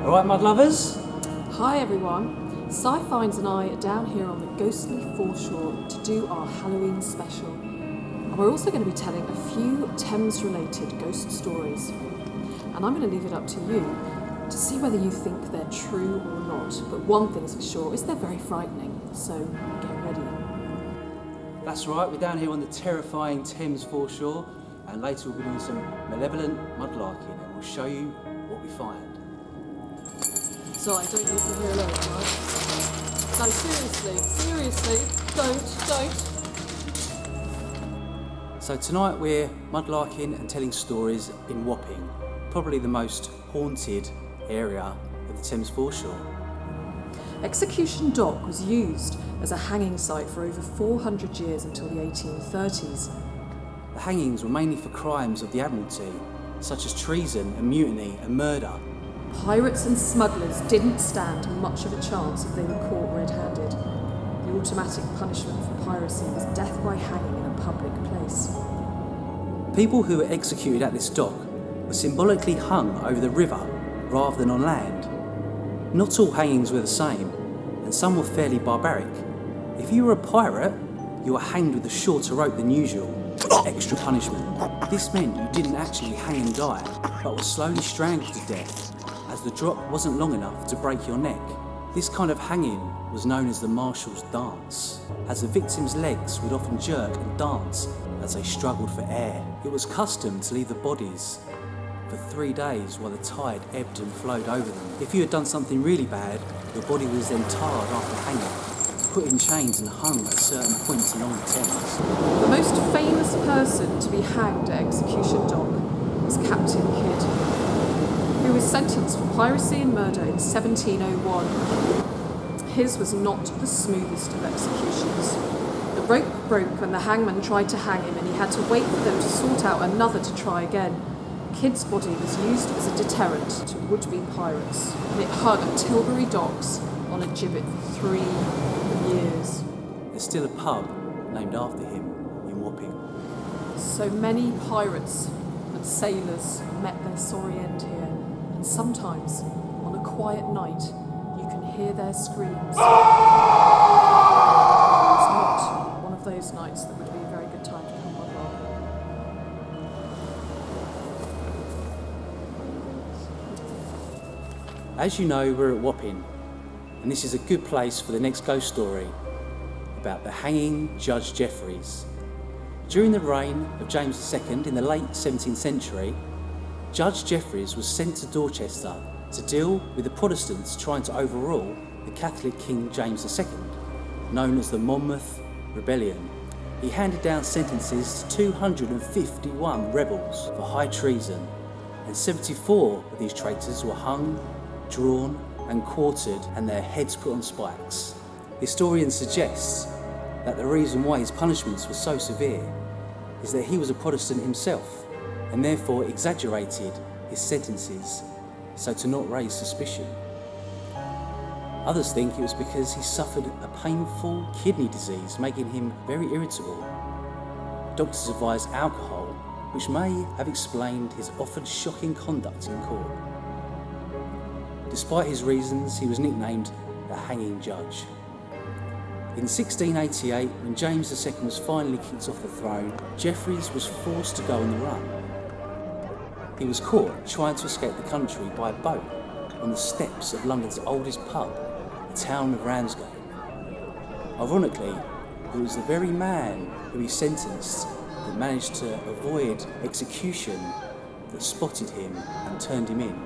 Alright, mud lovers? Hi everyone, Sci-Finds and I are down here on the ghostly foreshore to do our Halloween special. And we're also going to be telling a few Thames related ghost stories. And I'm going to leave it up to you to see whether you think they're true or not. But one thing's for sure, is they're very frightening, so get ready. That's right, we're down here on the terrifying Thames foreshore, and later we'll be doing some malevolent mudlarking, and we'll show you what we find. So I don't leave you here alone, right? No, seriously, don't. So tonight we're mudlarking and telling stories in Wapping, probably the most haunted area of the Thames foreshore. Execution Dock was used as a hanging site for over 400 years until the 1830s. The hangings were mainly for crimes of the Admiralty, such as treason and mutiny and murder. Pirates and smugglers didn't stand much of a chance if they were caught red-handed. The automatic punishment for piracy was death by hanging in a public place. People who were executed at this dock were symbolically hung over the river rather than on land. Not all hangings were the same, and some were fairly barbaric. If you were a pirate, you were hanged with a shorter rope than usual, extra punishment. This meant you didn't actually hang and die, but were slowly strangled to death, as the drop wasn't long enough to break your neck. This kind of hanging was known as the marshal's dance, as the victim's legs would often jerk and dance as they struggled for air. It was custom to leave the bodies for 3 days while the tide ebbed and flowed over them. If you had done something really bad, your body was then tarred after hanging, put in chains and hung at certain points along the Thames. The most famous person to be hanged at Execution Dock was Captain Kidd, who was sentenced for piracy and murder in 1701. His was not the smoothest of executions. The rope broke when the hangman tried to hang him, and he had to wait for them to sort out another to try again. Kidd's body was used as a deterrent to would-be pirates, and it hung at Tilbury Docks on a gibbet for 3 years. There's still a pub named after him in Wapping. So many pirates and sailors met their sorry end here, and sometimes, on a quiet night, you can hear their screams. It's not one of those nights that would be a very good time to come along. As you know, we're at Wapping, and this is a good place for the next ghost story about the hanging Judge Jeffreys. During the reign of James II in the late 17th century, Judge Jeffreys was sent to Dorchester to deal with the Protestants trying to overrule the Catholic King James II, known as the Monmouth Rebellion. He handed down sentences to 251 rebels for high treason, and 74 of these traitors were hung, drawn and quartered, and their heads put on spikes. Historian suggests that the reason why his punishments were so severe is that he was a Protestant himself, and therefore exaggerated his sentences so to not raise suspicion. Others think it was because he suffered a painful kidney disease, making him very irritable. Doctors advised alcohol, which may have explained his often shocking conduct in court. Despite his reasons, he was nicknamed the Hanging Judge. In 1688, when James II was finally kicked off the throne, Jeffreys was forced to go on the run. He was caught trying to escape the country by a boat on the steps of London's oldest pub, the town of Ramsgate. Ironically, it was the very man who he sentenced that managed to avoid execution that spotted him and turned him in.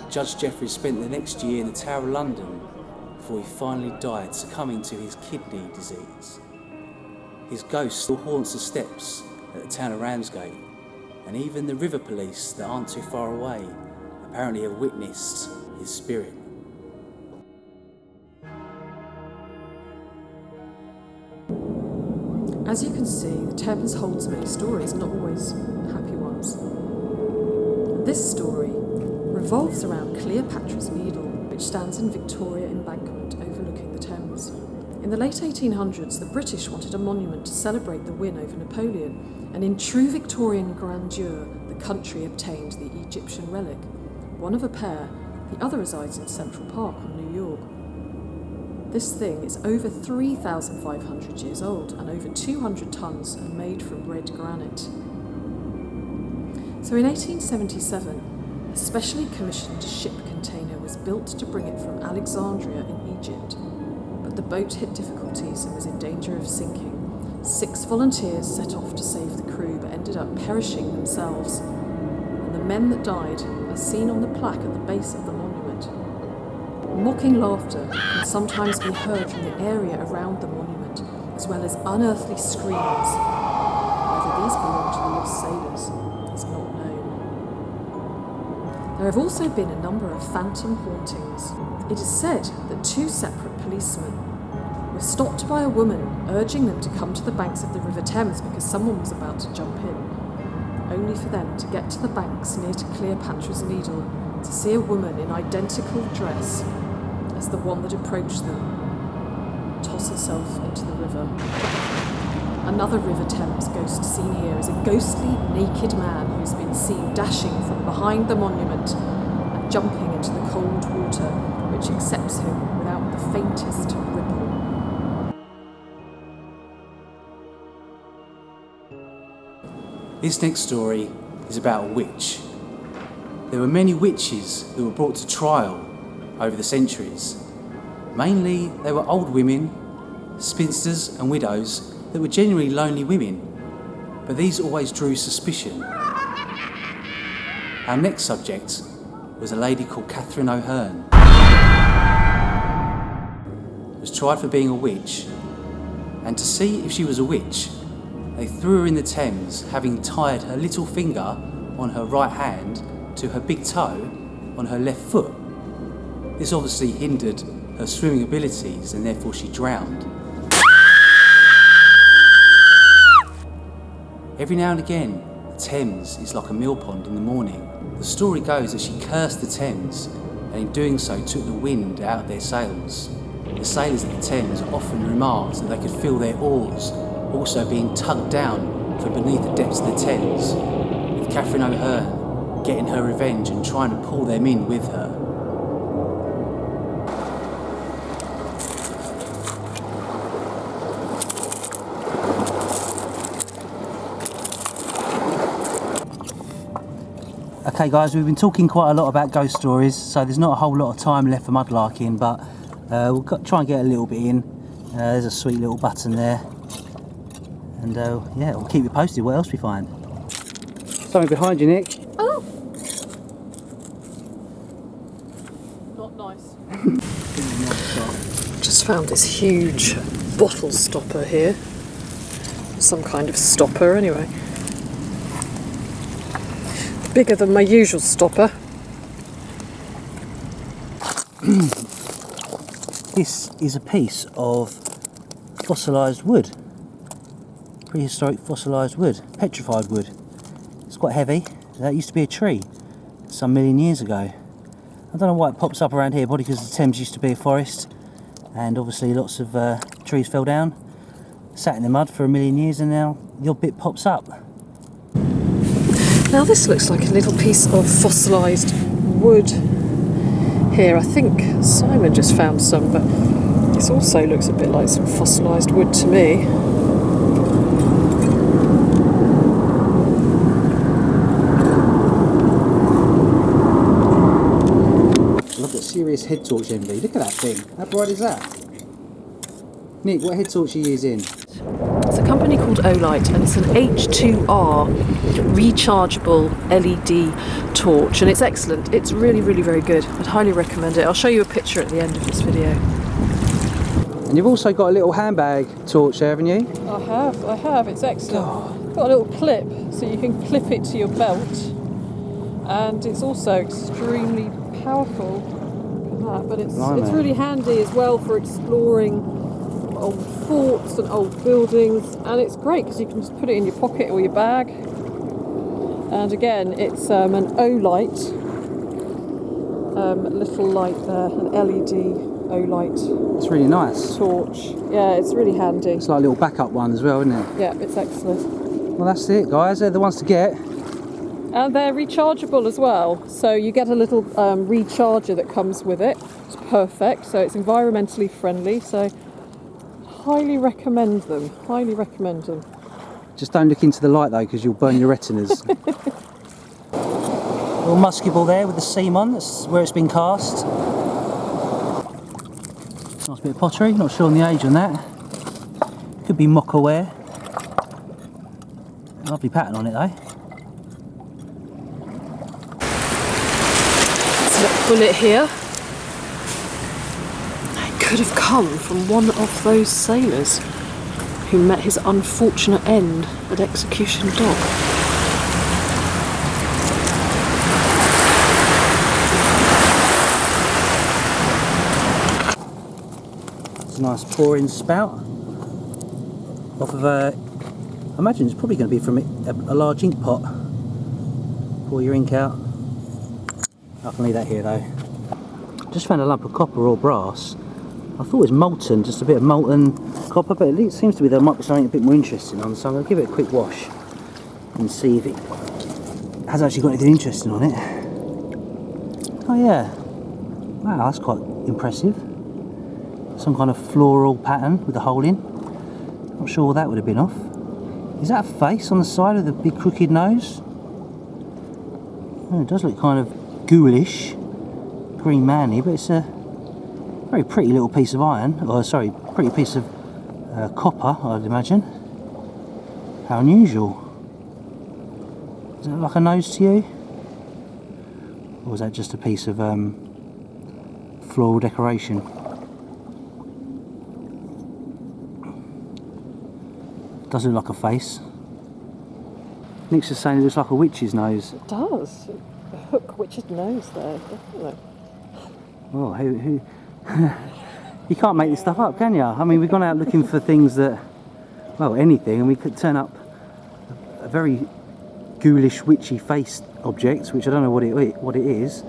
Judge Jeffreys spent the next year in the Tower of London before he finally died, succumbing to his kidney disease. His ghost still haunts the steps at the town of Ramsgate, and even the river police that aren't too far away apparently have witnessed his spirit. As you can see, the Thames holds many stories, not always happy ones. This story revolves around Cleopatra's Needle, which stands in Victoria Embankment overlooking the Thames. In the late 1800s, the British wanted a monument to celebrate the win over Napoleon, and in true Victorian grandeur, the country obtained the Egyptian relic, one of a pair The other resides in Central Park on New York. This thing is over 3,500 years old and over 200 tonnes and made from red granite. So in 1877, a specially commissioned ship container was built to bring it from Alexandria in Egypt, but the boat hit difficulties and was in danger of sinking. 6 volunteers set off to save the crew but ended up perishing themselves, and the men that died are seen on the plaque at the base of the monument. Mocking laughter can sometimes be heard from the area around the monument, as well as unearthly screams. Whether these belong to the lost sailors is not known. There have also been a number of phantom hauntings. It is said that 2 separate policemen were stopped by a woman urging them to come to the banks of the River Thames because someone was about to jump in, only for them to get to the banks near to Cleopatra's Needle to see a woman in identical dress as the one that approached them toss herself into the river. Another River Thames ghost seen here is a ghostly naked man who's been seen dashing from behind the monument and jumping into the cold water, which accepts him without the faintest ripple. This next story is about a witch. There were many witches that were brought to trial over the centuries. Mainly, they were old women, spinsters and widows that were genuinely lonely women, but these always drew suspicion. Our next subject was a lady called Catherine O'Hearn. She was tried for being a witch, and to see if she was a witch, they threw her in the Thames, having tied her little finger on her right hand to her big toe on her left foot. This obviously hindered her swimming abilities and therefore she drowned. Every now and again, the Thames is like a mill pond in the morning. The story goes that she cursed the Thames and in doing so took the wind out of their sails. The sailors of the Thames often remarked that they could feel their oars also being tugged down from beneath the depths of the Thames, with Catherine O'Hearn getting her revenge and trying to pull them in with her. Okay guys, we've been talking quite a lot about ghost stories, so there's not a whole lot of time left for mudlarking, but we'll try and get a little bit in. There's a sweet little button there. And yeah, we'll keep you posted what else we find. Something behind you, Nick. Oh! Not nice. Just found this huge bottle stopper here. Some kind of stopper anyway. Bigger than my usual stopper. This is a piece of fossilised wood. Prehistoric fossilised wood, petrified wood. It's quite heavy. That used to be a tree some million years ago. I don't know why it pops up around here, probably because the Thames used to be a forest and obviously lots of trees fell down, sat in the mud for a million years, and now the odd bit pops up. Now this looks like a little piece of fossilised wood here. I think Simon just found some, but this also looks a bit like some fossilised wood to me. Look at serious head torch envy. Look at that thing. How bright is that? Nick, what head torch are you using? It's a company called Olight, and it's an H2R rechargeable LED torch, and it's excellent. It's really, really very good. I'd highly recommend it. I'll show you a picture at the end of this video. And you've also got a little handbag torch there, haven't you? I have. It's excellent. Got a little clip, so you can clip it to your belt, and it's also extremely powerful. Look at that. But it's really handy as well for exploring old forts and old buildings, and it's great because you can just put it in your pocket or your bag. And again, it's an Olight little light there, an LED Olight. It's really nice. Torch. Yeah, it's really handy. It's like a little backup one as well, isn't it? Yeah, it's excellent. Well, that's it, guys. They're the ones to get. And they're rechargeable as well, so you get a little recharger that comes with it. It's perfect, so it's environmentally friendly, so highly recommend them, highly recommend them. Just don't look into the light though, because you'll burn your retinas. Little musky ball there with the seam on, that's where it's been cast. Nice bit of pottery, not sure on the age on that. Could be mocha ware. Lovely pattern on it though. There's a bullet here. It could have come from one of those sailors who met his unfortunate end at Execution Dock. It's a nice pouring spout off of a, I imagine it's probably going to be from a large ink pot. Pour your ink out. I can leave that here though. Just found a lump of copper or brass. I thought it was molten, just a bit of molten copper, but it seems to be there might be something a bit more interesting on, so I'm going to give it a quick wash and see if it has actually got anything interesting on it. Oh yeah, wow, that's quite impressive. Some kind of floral pattern with a hole in. Not sure what that would have been off. Is that a face on the side of the big crooked nose? Oh, it does look kind of ghoulish, green manny, but it's a very pretty little piece of iron, or sorry, pretty piece of copper, I'd imagine. How unusual. Is that like a nose to you? Or was that just a piece of floral decoration? Does look like a face. Nick's just saying it looks like a witch's nose. It does. A hook witch's nose there, definitely. Oh, who you can't make this stuff up, can you? I mean, we've gone out looking for things that, well, anything, and we could turn up a very ghoulish, witchy faced object, which I don't know what it is,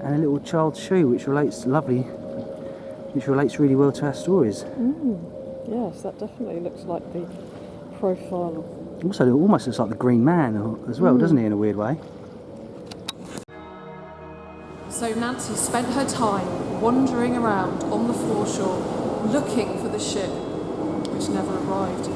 and a little child's shoe, which relates really well to our stories. Yes, that definitely looks like the profile. Also, it almost looks like the Green Man as well, doesn't he, in a weird way? So Nancy spent her time wandering around on the foreshore, looking for the ship, which never arrived.